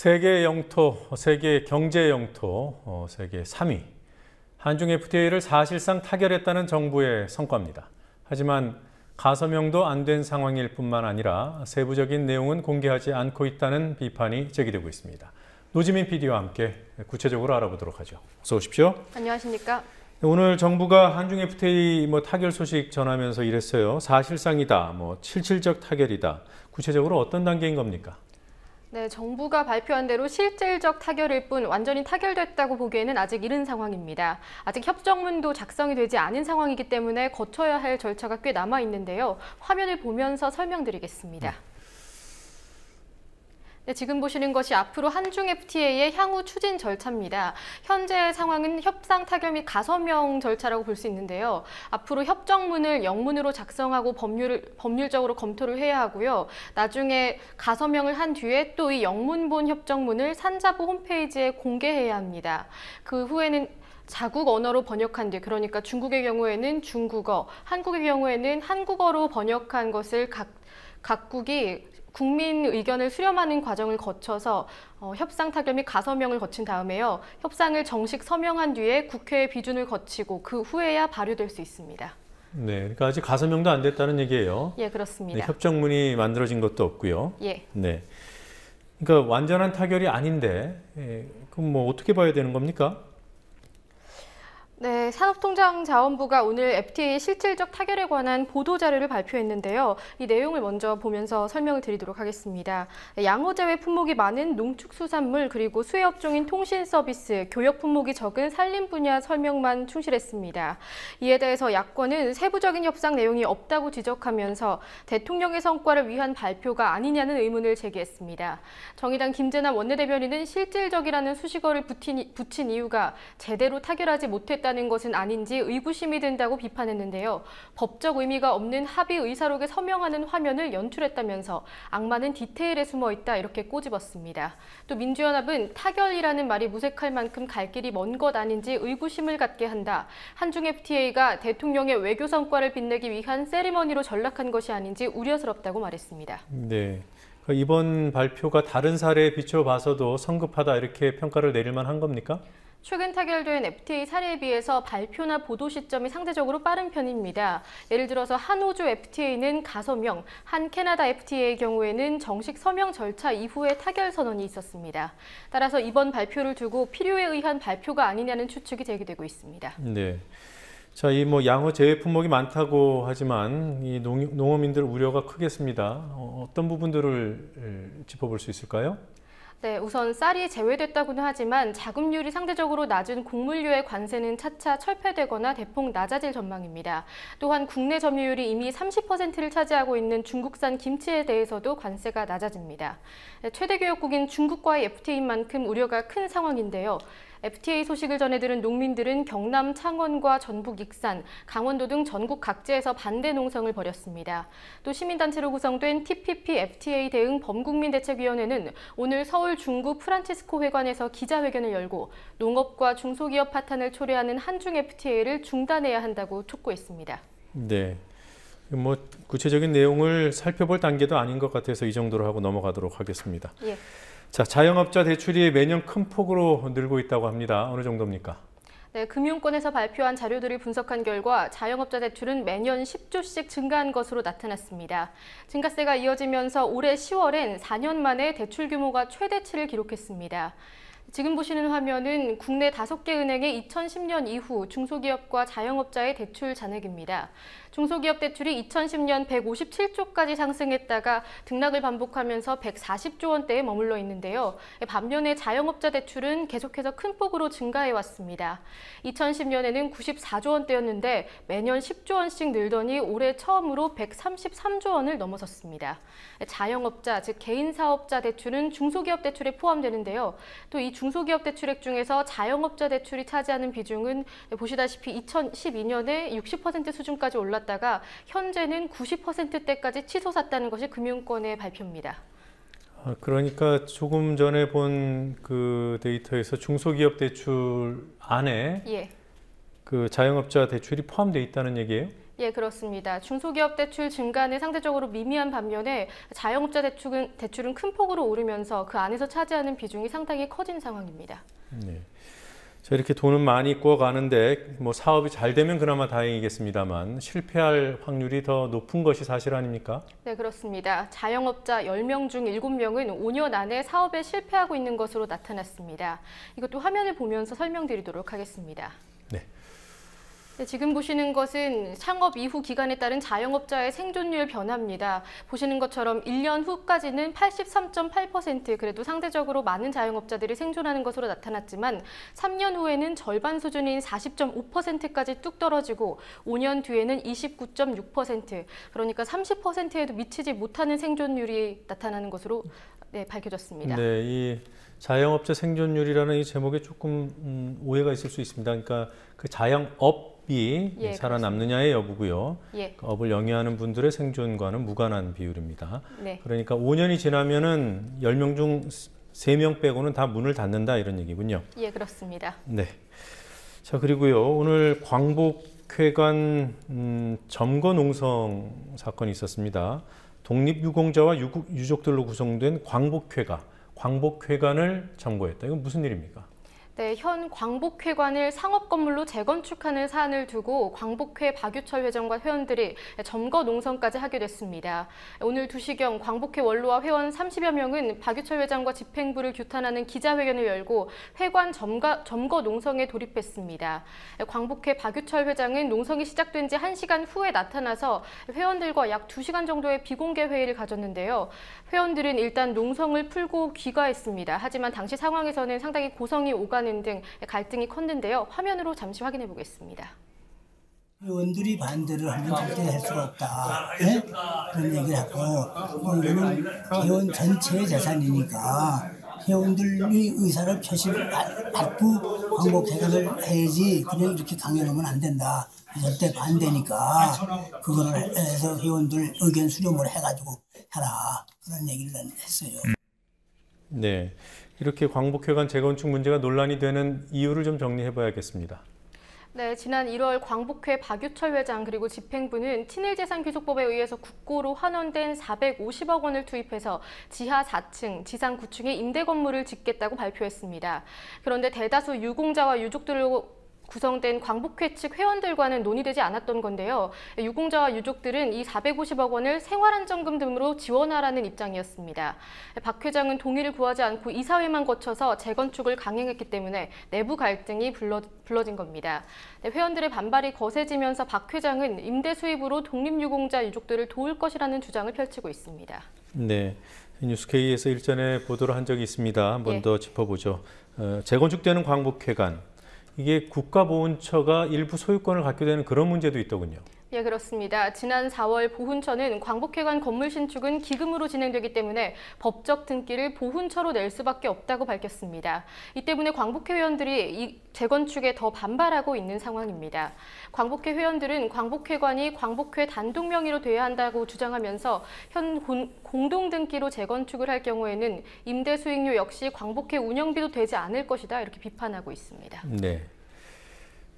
세계 영토, 세계 경제 영토, 세계 3위. 한중 FTA를 사실상 타결했다는 정부의 성과입니다. 하지만 가서명도 안 된 상황일 뿐만 아니라 세부적인 내용은 공개하지 않고 있다는 비판이 제기되고 있습니다. 노지민 PD와 함께 구체적으로 알아보도록 하죠. 어서 오십시오. 안녕하십니까. 오늘 정부가 한중 FTA 타결 소식 전하면서 이랬어요. 사실상이다, 실질적 타결이다. 구체적으로 어떤 단계인 겁니까? 네, 정부가 발표한 대로 실질적 타결일 뿐 완전히 타결됐다고 보기에는 아직 이른 상황입니다. 아직 협정문도 작성이 되지 않은 상황이기 때문에 거쳐야 할 절차가 꽤 남아 있는데요. 화면을 보면서 설명드리겠습니다. 네, 지금 보시는 것이 앞으로 한중 FTA의 향후 추진 절차입니다. 현재 상황은 협상 타결 및 가서명 절차라고 볼 수 있는데요. 앞으로 협정문을 영문으로 작성하고 법률적으로 검토를 해야 하고요. 나중에 가서명을 한 뒤에 또 이 영문본 협정문을 산자부 홈페이지에 공개해야 합니다. 그 후에는 자국 언어로 번역한 뒤, 그러니까 중국의 경우에는 중국어, 한국의 경우에는 한국어로 번역한 것을 각국이 국민 의견을 수렴하는 과정을 거쳐서 협상 타결 및 가서명을 거친 다음에요. 협상을 정식 서명한 뒤에 국회의 비준을 거치고 그 후에야 발효될 수 있습니다. 네, 그러니까 아직 가서명도 안 됐다는 얘기예요. 예, 그렇습니다. 네, 협정문이 만들어진 것도 없고요. 예. 네. 그러니까 완전한 타결이 아닌데, 그럼 어떻게 봐야 되는 겁니까? 네, 산업통상자원부가 오늘 FTA 실질적 타결에 관한 보도자료를 발표했는데요. 이 내용을 먼저 보면서 설명을 드리도록 하겠습니다. 양호재배 품목이 많은 농축수산물 그리고 수혜업종인 통신서비스, 교역 품목이 적은 산림 분야 설명만 충실했습니다. 이에 대해서 야권은 세부적인 협상 내용이 없다고 지적하면서 대통령의 성과를 위한 발표가 아니냐는 의문을 제기했습니다. 정의당 김재남 원내대변인은 실질적이라는 수식어를 붙인 이유가 제대로 타결하지 못했다 는 것은 아닌지 의구심이 든다고 비판했는데요. 법적 의미가 없는 합의 의사록에 서명하는 화면을 연출했다면서 악마는 디테일에 숨어 있다 이렇게 꼬집었습니다. 또 민주연합은 타결이라는 말이 무색할 만큼 갈 길이 먼 것 아닌지 의구심을 갖게 한다. 한중 FTA가 대통령의 외교 성과를 빛내기 위한 세리머니로 전락한 것이 아닌지 우려스럽다고 말했습니다. 네. 이번 발표가 다른 사례에 비춰봐서도 성급하다 이렇게 평가를 내릴 만한 겁니까? 최근 타결된 FTA 사례에 비해서 발표나 보도 시점이 상대적으로 빠른 편입니다. 예를 들어서 한호주 FTA는 가서명, 한 캐나다 FTA의 경우에는 정식 서명 절차 이후에 타결 선언이 있었습니다. 따라서 이번 발표를 두고 필요에 의한 발표가 아니냐는 추측이 제기되고 있습니다. 네. 자, 이 양호 제외 품목이 많다고 하지만 이 농어민들 우려가 크겠습니다. 어떤 부분들을 짚어볼 수 있을까요? 네, 우선 쌀이 제외됐다고는 하지만 자급률이 상대적으로 낮은 곡물류의 관세는 차차 철폐되거나 대폭 낮아질 전망입니다. 또한 국내 점유율이 이미 30%를 차지하고 있는 중국산 김치에 대해서도 관세가 낮아집니다. 최대 교역국인 중국과의 FTA인 만큼 우려가 큰 상황인데요. FTA 소식을 전해들은 농민들은 경남 창원과 전북 익산, 강원도 등 전국 각지에서 반대 농성을 벌였습니다. 또 시민단체로 구성된 TPP FTA 대응 범국민대책위원회는 오늘 서울 중구 프란치스코 회관에서 기자회견을 열고 농업과 중소기업 파탄을 초래하는 한중 FTA를 중단해야 한다고 촉구했습니다. 네. 구체적인 내용을 살펴볼 단계도 아닌 것 같아서 이 정도로 하고 넘어가도록 하겠습니다. 예. 자, 자영업자 대출이 매년 큰 폭으로 늘고 있다고 합니다. 어느 정도입니까? 네, 금융권에서 발표한 자료들을 분석한 결과 자영업자 대출은 매년 10조씩 증가한 것으로 나타났습니다. 증가세가 이어지면서 올해 10월엔 4년 만에 대출 규모가 최대치를 기록했습니다. 지금 보시는 화면은 국내 5개 은행의 2010년 이후 중소기업과 자영업자의 대출 잔액입니다. 중소기업 대출이 2010년 157조까지 상승했다가 등락을 반복하면서 140조 원대에 머물러 있는데요. 반면에 자영업자 대출은 계속해서 큰 폭으로 증가해왔습니다. 2010년에는 94조 원대였는데 매년 10조 원씩 늘더니 올해 처음으로 133조 원을 넘어섰습니다. 자영업자, 즉 개인 사업자 대출은 중소기업 대출에 포함되는데요. 또 이 중소기업 대출액 중에서 자영업자 대출이 차지하는 비중은 보시다시피 2012년에 60% 수준까지 올랐다가 현재는 90%대까지 치솟았다는 것이 금융권의 발표입니다. 그러니까 조금 전에 본 그 데이터에서 중소기업 대출 안에 예. 그 자영업자 대출이 포함되어 있다는 얘기예요? 예, 그렇습니다. 중소기업 대출 증가는 상대적으로 미미한 반면에 자영업자 대출은 큰 폭으로 오르면서 그 안에서 차지하는 비중이 상당히 커진 상황입니다. 네. 자, 이렇게 돈은 많이 꾸어가는데 뭐 사업이 잘 되면 그나마 다행이겠습니다만 실패할 확률이 더 높은 것이 사실 아닙니까? 네, 그렇습니다. 자영업자 10명 중 7명은 5년 안에 사업에 실패하고 있는 것으로 나타났습니다. 이것도 화면을 보면서 설명드리도록 하겠습니다. 네. 네, 지금 보시는 것은 창업 이후 기간에 따른 자영업자의 생존율 변화입니다. 보시는 것처럼 1년 후까지는 83.8%, 그래도 상대적으로 많은 자영업자들이 생존하는 것으로 나타났지만 3년 후에는 절반 수준인 40.5%까지 뚝 떨어지고 5년 뒤에는 29.6%, 그러니까 30%에도 미치지 못하는 생존율이 나타나는 것으로 밝혀졌습니다. 네, 이 자영업자 생존율이라는 이 제목에 조금 오해가 있을 수 있습니다. 그러니까 그 자영업이 예, 살아남느냐의 여부고요. 예. 그 업을 영위하는 분들의 생존과는 무관한 비율입니다. 네. 그러니까 5년이 지나면은 10명 중 3명 빼고는 다 문을 닫는다 이런 얘기군요. 예, 그렇습니다. 네. 자, 그리고요. 오늘 광복회관 점거 농성 사건이 있었습니다. 독립유공자와 유족들로 구성된 광복회관을 점거했다. 이건 무슨 일입니까? 네, 현 광복회관을 상업건물로 재건축하는 사안을 두고 광복회 박유철 회장과 회원들이 점거 농성까지 하게 됐습니다. 오늘 2시경 광복회 원로와 회원 30여 명은 박유철 회장과 집행부를 규탄하는 기자회견을 열고 회관 점거 농성에 돌입했습니다. 광복회 박유철 회장은 농성이 시작된 지 1시간 후에 나타나서 회원들과 약 2시간 정도의 비공개 회의를 가졌는데요. 회원들은 일단 농성을 풀고 귀가했습니다. 하지만 당시 상황에서는 상당히 고성이 오가는 등 갈등이 컸는데요. 화면으로 잠시 확인해 보겠습니다. 회원들이 반대를 하면 절대 할 수가 없다. 네? 그런 얘기를 하고 이거는 회원 전체의 재산이니까 회원들이 의사를 받고 광복회관을 해야지 그냥 이렇게 강요하면 안 된다. 절대 반대니까 그거를 해서 회원들 의견 수렴을 해가지고 해라. 그런 얘기를 했어요. 네, 이렇게 광복회관 재건축 문제가 논란이 되는 이유를 좀 정리해 봐야겠습니다. 네, 지난 1월 광복회 박유철 회장 그리고 집행부는 친일재산귀속법에 의해서 국고로 환원된 450억 원을 투입해서 지하 4층, 지상 9층의 임대 건물을 짓겠다고 발표했습니다. 그런데 대다수 유공자와 유족들로 구성된 광복회 측 회원들과는 논의되지 않았던 건데요. 유공자와 유족들은 이 450억 원을 생활안정금 등으로 지원하라는 입장이었습니다. 박 회장은 동의를 구하지 않고 이사회만 거쳐서 재건축을 강행했기 때문에 내부 갈등이 불러진 겁니다. 회원들의 반발이 거세지면서 박 회장은 임대 수입으로 독립유공자 유족들을 도울 것이라는 주장을 펼치고 있습니다. 네, 뉴스K에서 일전에 보도를 한 적이 있습니다. 한 번 더 짚어보죠. 재건축되는 광복회관. 이게 국가보훈처가 일부 소유권을 갖게 되는 그런 문제도 있더군요. 예, 그렇습니다. 지난 4월 보훈처는 광복회관 건물 신축은 기금으로 진행되기 때문에 법적 등기를 보훈처로 낼 수밖에 없다고 밝혔습니다. 이 때문에 광복회 회원들이 이 재건축에 더 반발하고 있는 상황입니다. 광복회 회원들은 광복회관이 광복회 단독 명의로 돼야 한다고 주장하면서 현 공동 등기로 재건축을 할 경우에는 임대 수익료 역시 광복회 운영비도 되지 않을 것이다 이렇게 비판하고 있습니다. 네.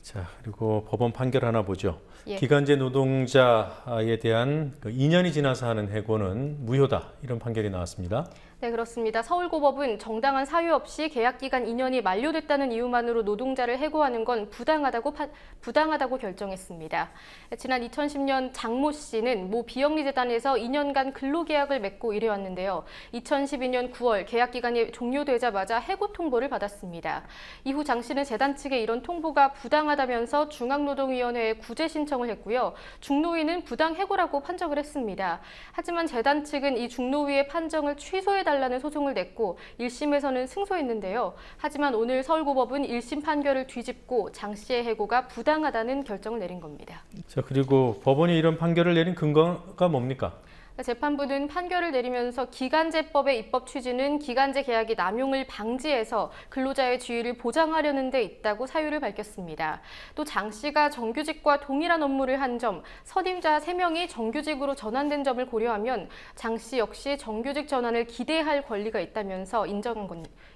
자, 그리고 법원 판결 하나 보죠. 예. 기간제 노동자에 대한 2년이 지나서 하는 해고는 무효다. 이런 판결이 나왔습니다. 네, 그렇습니다. 서울고법은 정당한 사유 없이 계약기간 2년이 만료됐다는 이유만으로 노동자를 해고하는 건 부당하다고 결정했습니다. 지난 2010년 장모 씨는 모 비영리재단에서 2년간 근로계약을 맺고 일해왔는데요. 2012년 9월 계약기간이 종료되자마자 해고 통보를 받았습니다. 이후 장 씨는 재단 측의 이런 통보가 부당하다면서 중앙노동위원회에 구제 신청을 했고요. 중노위는 부당해고라고 판정을 했습니다. 하지만 재단 측은 이 중노위의 판정을 취소해달라는 소송을 냈고 1심에서는 승소했는데요. 하지만 오늘 서울고법은 1심 판결을 뒤집고 장 씨의 해고가 부당하다는 결정을 내린 겁니다. 자, 그리고 법원이 이런 판결을 내린 근거가 뭡니까? 재판부는 판결을 내리면서 기간제법의 입법 취지는 기간제 계약이 남용을 방지해서 근로자의 지위를 보장하려는 데 있다고 사유를 밝혔습니다. 또 장 씨가 정규직과 동일한 업무를 한 점, 선임자 3명이 정규직으로 전환된 점을 고려하면 장 씨 역시 정규직 전환을 기대할 권리가 있다면서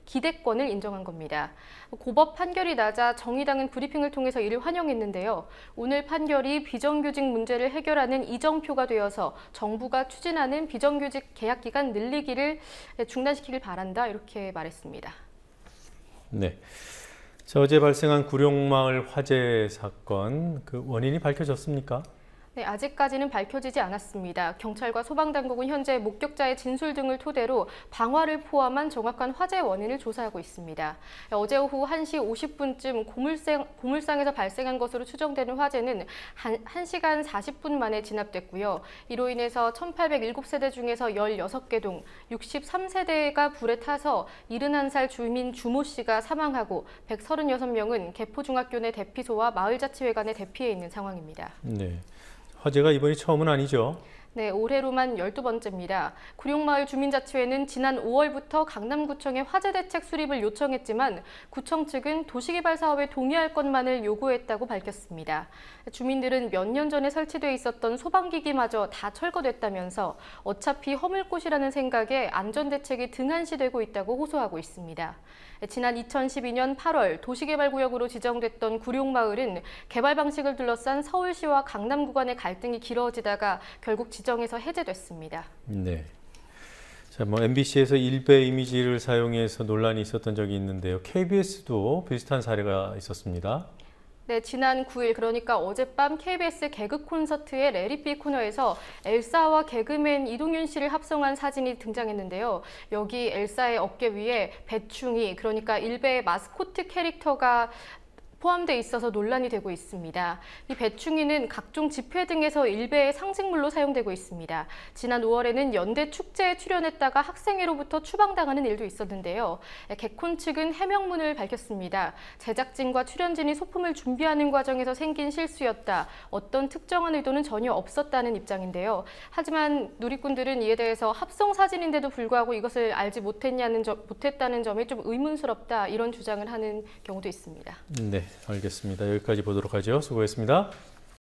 기대권을 인정한 겁니다. 고법 판결이 나자 정의당은 브리핑을 통해서 이를 환영했는데요. 오늘 판결이 비정규직 문제를 해결하는 이정표가 되어서 정부가 추진하는 비정규직 계약 기간 늘리기를 중단시키길 바란다, 이렇게 말했습니다. 네. 자, 어제 발생한 구룡마을 화재 사건, 그 원인이 밝혀졌습니까? 네, 아직까지는 밝혀지지 않았습니다. 경찰과 소방당국은 현재 목격자의 진술 등을 토대로 방화를 포함한 정확한 화재 원인을 조사하고 있습니다. 어제 오후 1시 50분쯤 고물상에서 발생한 것으로 추정되는 화재는 1시간 40분 만에 진압됐고요. 이로 인해서 1807세대 중에서 16개 동 63세대가 불에 타서 71살 주민 주모 씨가 사망하고 136명은 개포중학교 내 대피소와 마을자치회관에 대피해 있는 상황입니다. 네. 화재가 이번이 처음은 아니죠? 네, 올해로만 12번째입니다. 구룡마을 주민자치회는 지난 5월부터 강남구청에 화재 대책 수립을 요청했지만 구청 측은 도시개발 사업에 동의할 것만을 요구했다고 밝혔습니다. 주민들은 몇 년 전에 설치돼 있었던 소방기기마저 다 철거됐다면서 어차피 허물 곳이라는 생각에 안전대책이 등한시되고 있다고 호소하고 있습니다. 지난 2012년 8월 도시개발구역으로 지정됐던 구룡마을은 개발 방식을 둘러싼 서울시와 강남 구간의 갈등이 길어지다가 결국 지정에서 해제됐습니다. 네. 자, MBC에서 일베 이미지를 사용해서 논란이 있었던 적이 있는데요. KBS도 비슷한 사례가 있었습니다. 네, 지난 9일, 그러니까 어젯밤 KBS 개그 콘서트의 레리비 코너에서 엘사와 개그맨 이동윤 씨를 합성한 사진이 등장했는데요. 여기 엘사의 어깨 위에 배충이, 그러니까 일베의 마스코트 캐릭터가 포함돼 있어서 논란이 되고 있습니다. 이 배충이는 각종 집회 등에서 일베의 상징물로 사용되고 있습니다. 지난 5월에는 연대 축제에 출연했다가 학생회로부터 추방당하는 일도 있었는데요. 개콘 측은 해명문을 밝혔습니다. 제작진과 출연진이 소품을 준비하는 과정에서 생긴 실수였다. 어떤 특정한 의도는 전혀 없었다는 입장인데요. 하지만 누리꾼들은 이에 대해서 합성 사진인데도 불구하고 이것을 알지 못했다는 점이 좀 의문스럽다, 이런 주장을 하는 경우도 있습니다. 네, 알겠습니다. 여기까지 보도록 하죠. 수고했습니다.